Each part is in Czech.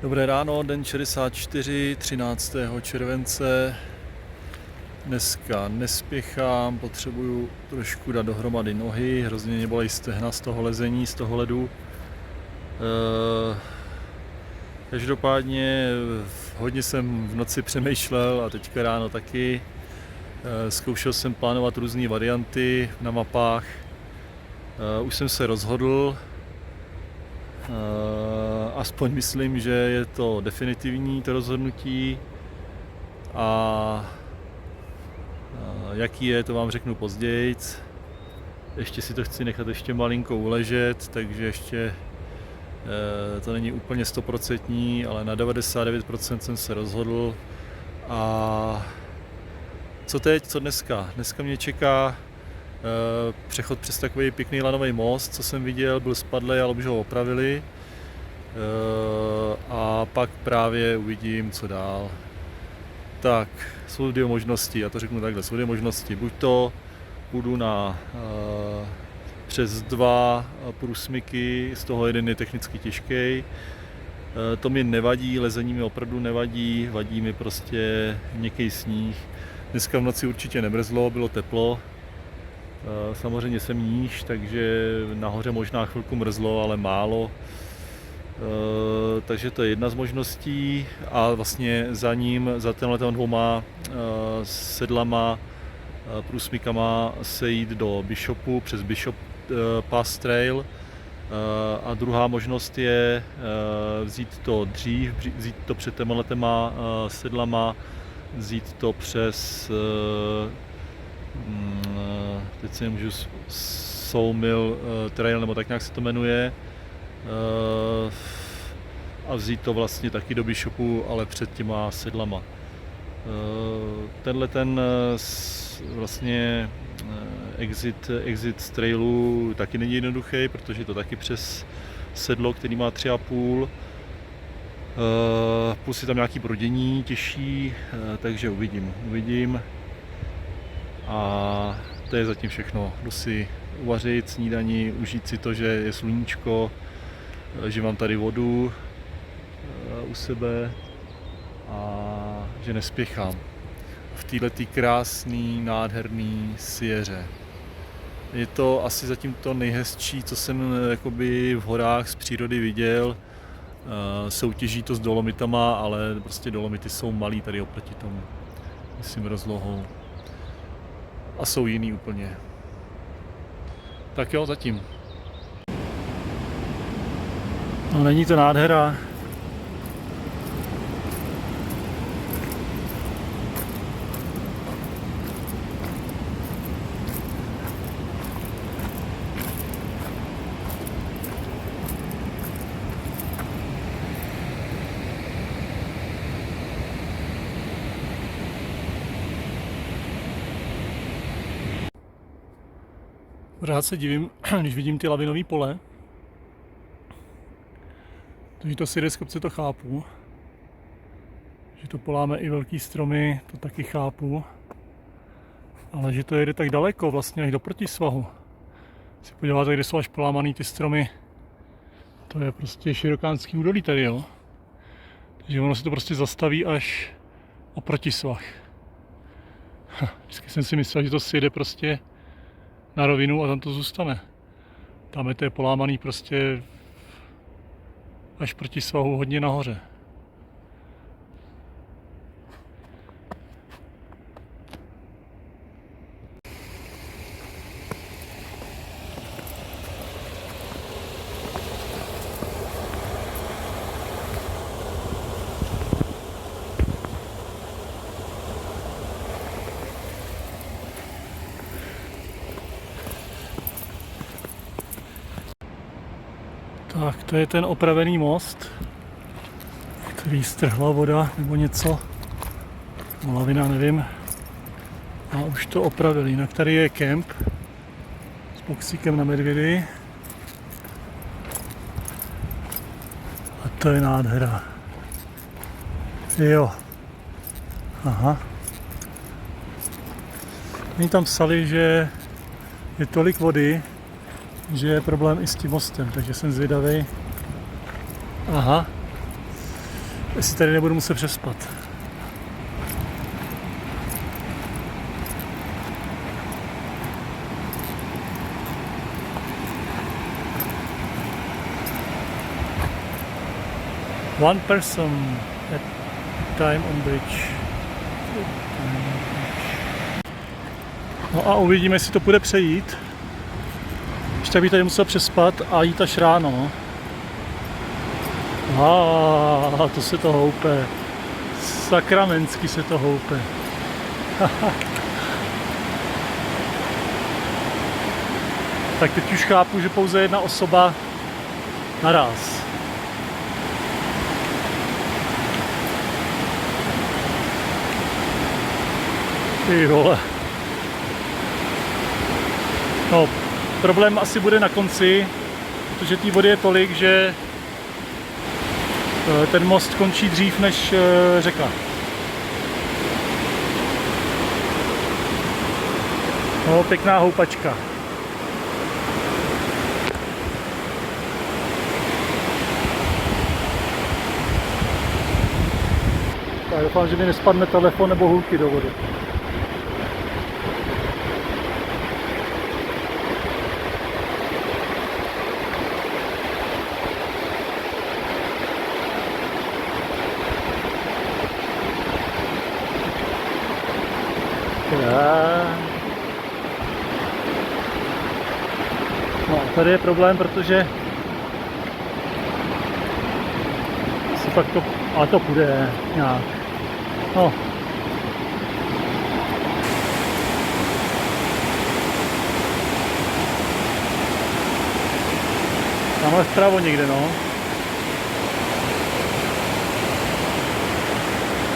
Dobré ráno, den 64, 13. července. Dneska nespěchám, potřebuju trošku dát dohromady nohy, hrozně mě bolí stehna z toho lezení, z toho ledu. Každopádně hodně jsem v noci přemýšlel a teďka ráno taky. Zkoušel jsem plánovat různé varianty na mapách. Už jsem se rozhodl. Aspoň myslím, že je to definitivní to rozhodnutí a jaký je, to vám řeknu později. Ještě si to chci nechat ještě malinko uležet, takže ještě to není úplně 100%, ale na 99% jsem se rozhodl. A co teď, co dneska? Dneska mě čeká přechod přes takový pěkný lanový most, co jsem viděl, byl spadlý, ale už ho opravili. A pak právě uvidím, co dál. Tak, jsou dvě možnosti, já to řeknu takhle, jsou dvě možnosti. Buď to půjdu přes dva průsmyky, z toho jeden je technicky těžký. To mi nevadí, lezení mi opravdu nevadí, vadí mi prostě měkký sníh. Dneska v noci určitě nemrzlo, bylo teplo. Samozřejmě jsem níž, takže nahoře možná chvilku mrzlo, ale málo. Takže to je jedna z možností a vlastně za tenhle dvouma sedlama, průsmykama se jít do Bishopu přes Bishop Pass Trail. A druhá možnost je vzít to dřív, vzít to před těma sedlama, vzít to přes, teď si nemůžu, Sawmill Trail, nebo tak nějak se to jmenuje, a vzít to vlastně taky do Bishopu, ale před těma sedlama. Tenhle vlastně exit z trailu taky není jednoduchý, protože je to taky přes sedlo, který má 3,5. Plus je tam nějaký brodění těžší, takže uvidím. A to je zatím všechno. Jdu si uvařit snídani, užít si to, že je sluníčko, že mám tady vodu u sebe a že nespěchám v této krásný, nádherný Sierře. Je to asi zatím to nejhezčí, co jsem jakoby v horách z přírody viděl. Soutěží to s Dolomitama, ale prostě Dolomity jsou malý tady oproti tomu, myslím rozlohou. A jsou jiný úplně. Tak jo, zatím. No, není to nádhera. Pořád se divím, když vidím ty lavinové pole. Takže to si jde z kopce, to chápu. Že to poláme i velký stromy, to taky chápu. Ale že to jede tak daleko, vlastně až do protisvahu. Si podíváte, kde jsou až polámaný ty stromy. To je prostě Širokánský údolí tady, jo. Takže ono se to prostě zastaví až o protisvah. Vždycky jsem si myslel, že to sjede prostě na rovinu a tam to zůstane. Tam je to polámaný prostě až proti svahu hodně nahoře. Tak, to je ten opravený most, který strhla voda nebo něco, lavina, nevím. A už to opravili. Jinak tady je kemp s boxíkem na medvědy. A to je nádhera. Jo. Aha. Oni tam psali, že je tolik vody, že je problém i s tím mostem, takže jsem zvědavý. Aha. Jestli tady nebudu muset přespat. One person at time on bridge. No a uvidíme, jestli to půjde přejít. Ještě bych tady musel přespat a jít až ráno. No. To se to houpe. Sakramensky se to houpe. Tak teď už chápu, že pouze jedna osoba naraz. Ty vole. No, problém asi bude na konci, protože té vody je tolik, že ten most končí dřív než řeka. No, pěkná houpačka. Tak doufám, že mi nespadne telefon nebo hulky do vody. No, tady je problém, protože si pak to, ale to půjde nějak. No. Tamhle vpravo někde, no.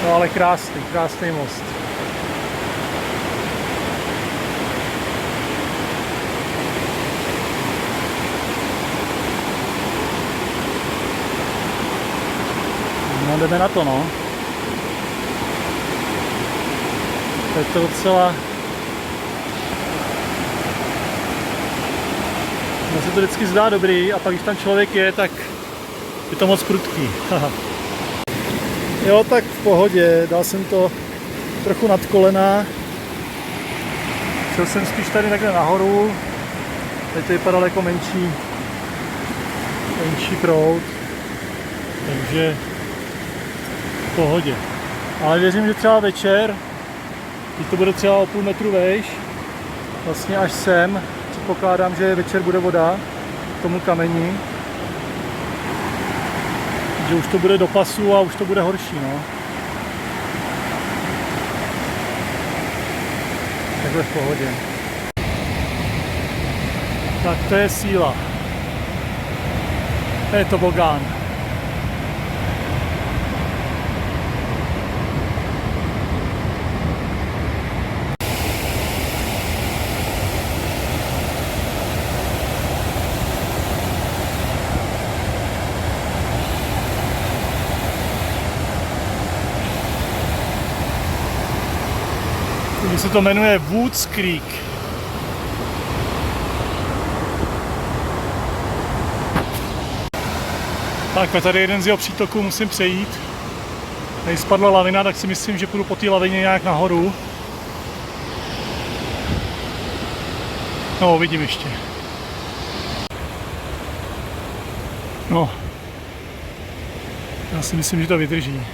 No ale krásný most. No, jdeme na to, no. Je to docela... No se to vždycky zdá dobrý a pak když tam člověk je, tak je to moc prudký. Jo, tak v pohodě, dal jsem to trochu nad kolena. Šel jsem spíš tady takhle nahoru. Teď to vypadalo jako menší proud. Takže v pohodě. Ale věřím, že třeba večer, když to bude třeba o půl metru vejš, vlastně až sem, předpokládám, že večer bude voda k tomu kameni, že už to bude do pasu a už to bude horší, no. Takhle v pohodě. Tak to je síla. To je tobogán. Se to jmenuje Woods Creek. Tak, tady jeden z jeho přítoků musím přejít. Tady spadla lavina, tak si myslím, že půjdu po té lavině nějak nahoru. No, vidím ještě. No. Já si myslím, že to vydrží.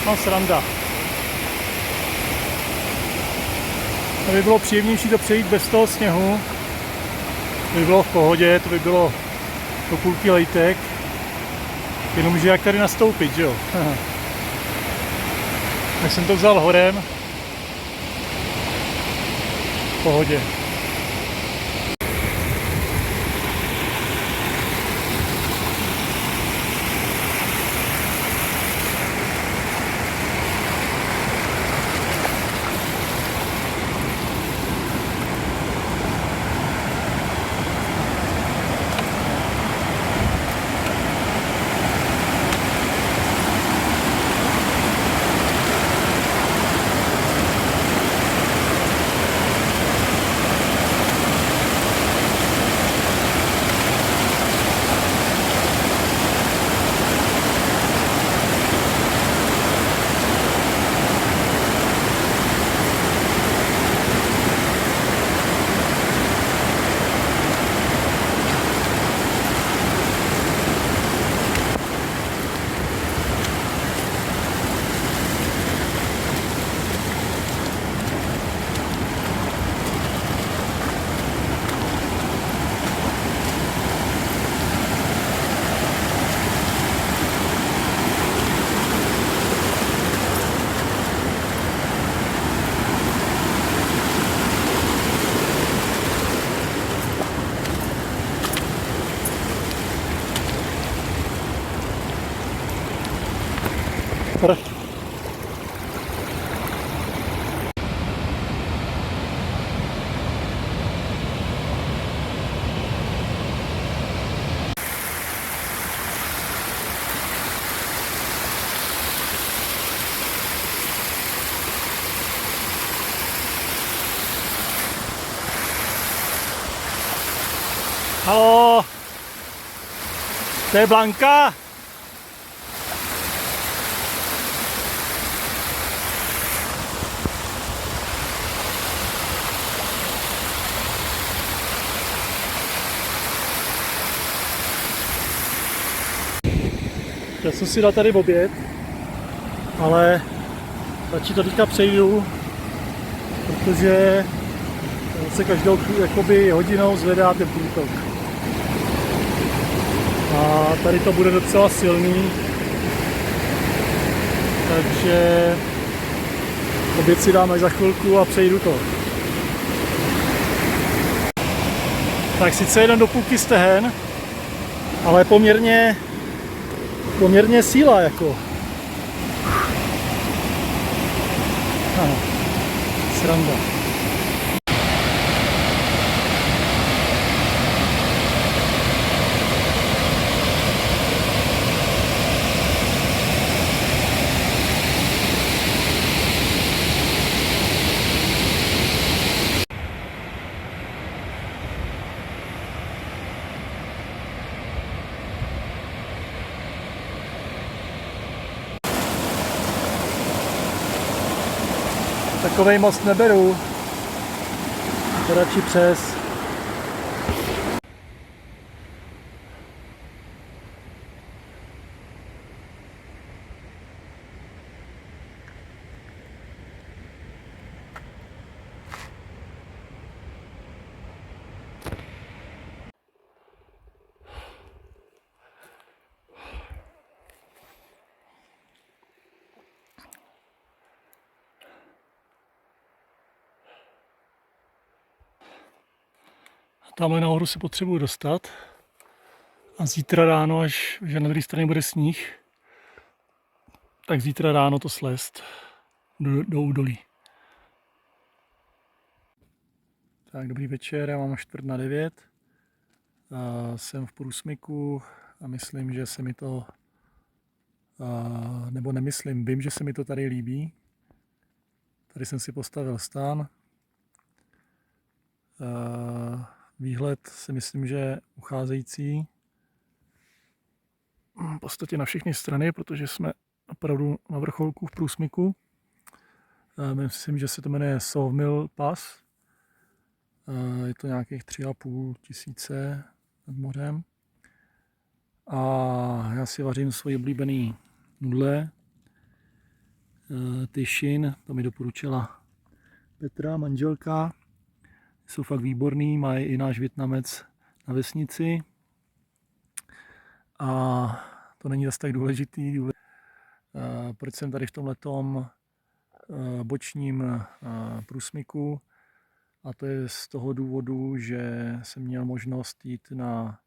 No, sranda. To by bylo příjemnější to přejít bez toho sněhu. To by bylo v pohodě, to by bylo do půlky lejtek. Jenomže jak tady nastoupit, že jo? Tak jsem to vzal horem. V pohodě. Haló, to je Blanka? Chtěl jsem si dát tady oběd, ale radši to teďka přejdu, protože se každou jakoby hodinou zvedá ten průtok. A tady to bude docela silný, takže oběd si dám až za chvilku a přejdu to. Tak sice jenom do půlky stehen, ale poměrně síla jako. Ano, sranda. Takovej most neberu, to radši přes. Tamhle nahoru se potřebuji dostat a zítra ráno, až že na druhé straně bude sníh, tak zítra ráno to slést do údolí. Tak, dobrý večer, já mám 8:45. Jsem v průsmyku a myslím, že se mi to, nebo nemyslím, vím, že se mi to tady líbí. Tady jsem si postavil stán. Výhled si myslím, že je ucházející v podstatě na všechny strany, protože jsme opravdu na vrcholku v průsmyku. Myslím, že se to jmenuje Sawmill Pass. Je to nějakých 3,5 tisíce nad mořem. A já si vařím svoje oblíbené nudle. Tyšin, to mi doporučila Petra, manželka. Jsou fakt výborný, mají i náš Vietnamec na vesnici. A to není zase tak důležitý. Proč jsem tady v tomhletom bočním průsmyku? A to je z toho důvodu, že jsem měl možnost jít na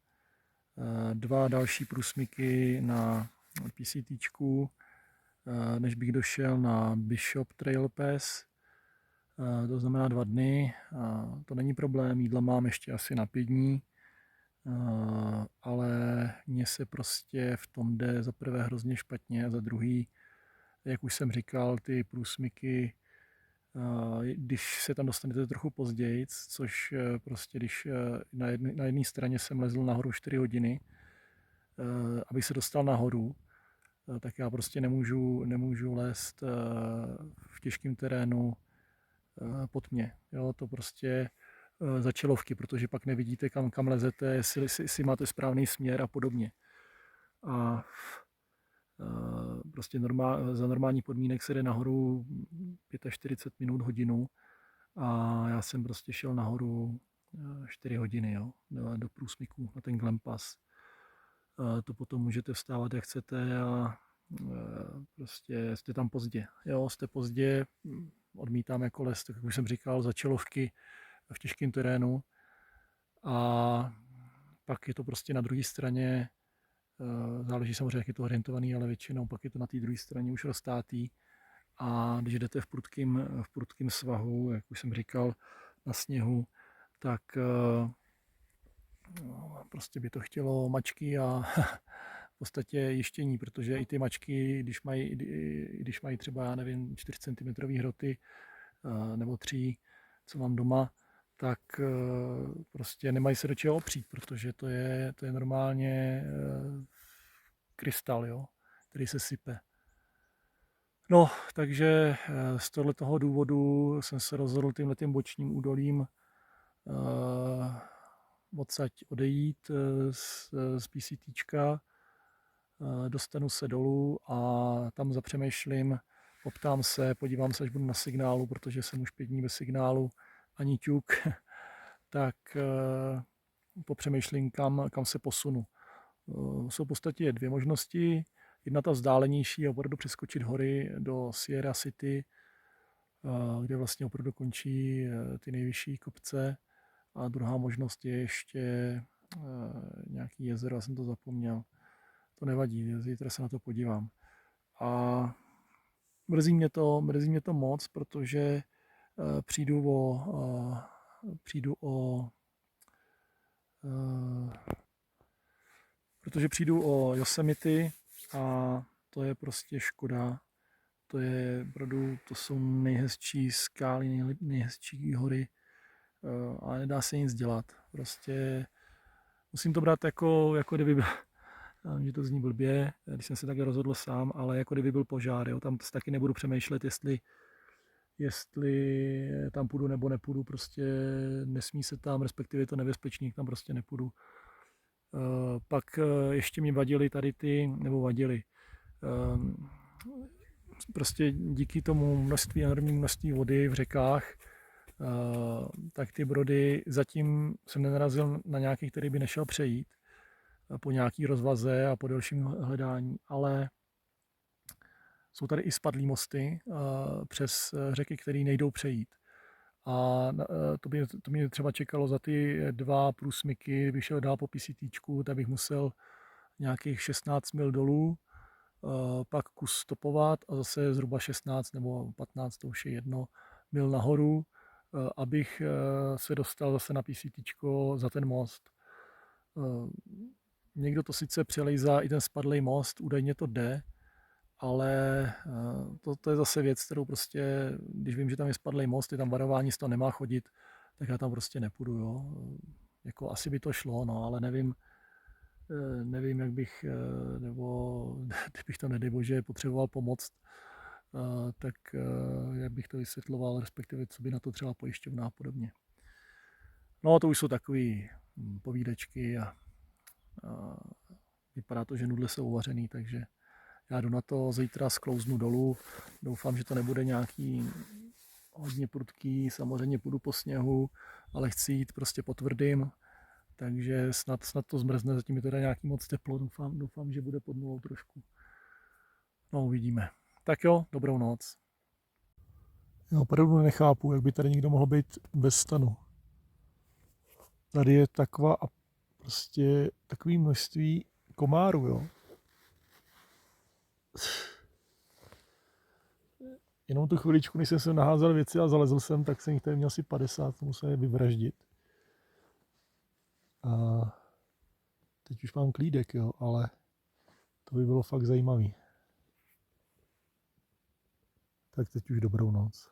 2 další průsmyky na PCTčku, než bych došel na Bishop Trail Pass. To znamená 2 dny. To není problém, jídla mám ještě asi na 5 dní. Ale mně se prostě v tom jde za prvé hrozně špatně a za druhý, jak už jsem říkal, ty průsmyky, když se tam dostanete trochu později, což prostě když na jedné straně jsem lezl nahoru 4 hodiny, abych se dostal nahoru, tak já prostě nemůžu lézt v těžkém terénu pod mě. Jo, to prostě začelovky, protože pak nevidíte, kam lezete, jestli máte správný směr a podobně. A prostě za normální podmínek se jde nahoru 45 minut, hodinu a já jsem prostě šel nahoru 4 hodiny, jo, do průsmyku na ten Glen Pass. To potom můžete vstávat, jak chcete a prostě jste tam pozdě. Jo, jste pozdě, odmítám jako les, tak jak už jsem říkal, začelovky v těžkém terénu a pak je to prostě na druhé straně, záleží samozřejmě, jak je to orientovaný, ale většinou pak je to na té druhé straně už roztátý a když jdete v prudkém svahu, jak už jsem říkal, na sněhu, tak prostě by to chtělo mačky a v podstatě jištění, protože i ty mačky, když mají třeba, já nevím, 4 cm hroty nebo 3, co mám doma, tak prostě nemají se do čeho opřít, protože to je normálně krystal, jo, který se sype. No, takže z tohoto důvodu jsem se rozhodl tímhletím bočním údolím odsaď odejít z PCTčka, dostanu se dolů a tam zapřemýšlím, poptám se, podívám se, až budu na signálu, protože jsem už 5 dní bez signálu, ani ťuk, tak popřemýšlím, kam se posunu. Jsou v podstatě 2 možnosti. Jedna ta vzdálenější je opravdu přeskočit hory do Sierra City, kde vlastně opravdu končí ty nejvyšší kopce. A druhá možnost je ještě nějaký jezero, já jsem to zapomněl. To nevadí, zítra se na to podívám. A mrzí mě to moc, protože přijdu o Yosemite a to je prostě škoda. To jsou nejhezčí skály, nejhezčí hory a nedá se nic dělat. Prostě musím to brát jako kdyby byl, že to zní blbě, když jsem se tak rozhodl sám, ale jako kdyby byl požár. Jo. Tam taky nebudu přemýšlet, jestli tam půjdu nebo nepůjdu. Prostě nesmí se tam, respektive je to nebezpečný, tam prostě nepůjdu. Pak ještě mi vadili prostě díky tomu enormnímu množství vody v řekách, tak ty brody, zatím jsem nenarazil na nějaký, který by nešel přejít po nějaký rozvaze a po delším hledání, ale jsou tady i spadlý mosty přes řeky, které nejdou přejít. A to mě třeba čekalo za ty 2 průsmyky, kdybych šel dál po PCTčku, tak bych musel nějakých 16 mil dolů, pak kus stopovat a zase zhruba 16 nebo 15, to už je jedno, mil nahoru, abych se dostal zase na PCTčko za ten most. Někdo to sice přelejzá i ten spadlej most, údajně to jde, ale to je zase věc, kterou prostě, když vím, že tam je spadlej most, je tam varování, z toho nemá chodit, tak já tam prostě nepůjdu, jo. Jako asi by to šlo, no, ale nevím, jak bych, nebo kdybych to, nedej bože, potřeboval pomoct, tak jak bych to vysvětloval, respektive co by na to třeba pojišťovna a podobně. No, to už jsou takové povídečky a vypadá to, že nudle jsou uvařený, takže já jdu na to, zítra sklouznu dolů, doufám, že to nebude nějaký hodně prudký, samozřejmě půjdu po sněhu, ale chci jít prostě po tvrdým, takže snad to zmrzne, zatím je teda nějaký moc teplo, doufám, že bude pod nulou trošku. No, uvidíme. Tak jo, dobrou noc. Já opravdu nechápu, jak by tady někdo mohl být bez stanu. Tady je takový množství komárů, jo. Jenom tu chviličku, než jsem se naházel věci a zalezl jsem, tak jsem jich tady měl asi 50, musel je vyvraždit. A teď už mám klídek, jo, ale to by bylo fakt zajímavý. Tak teď už dobrou noc.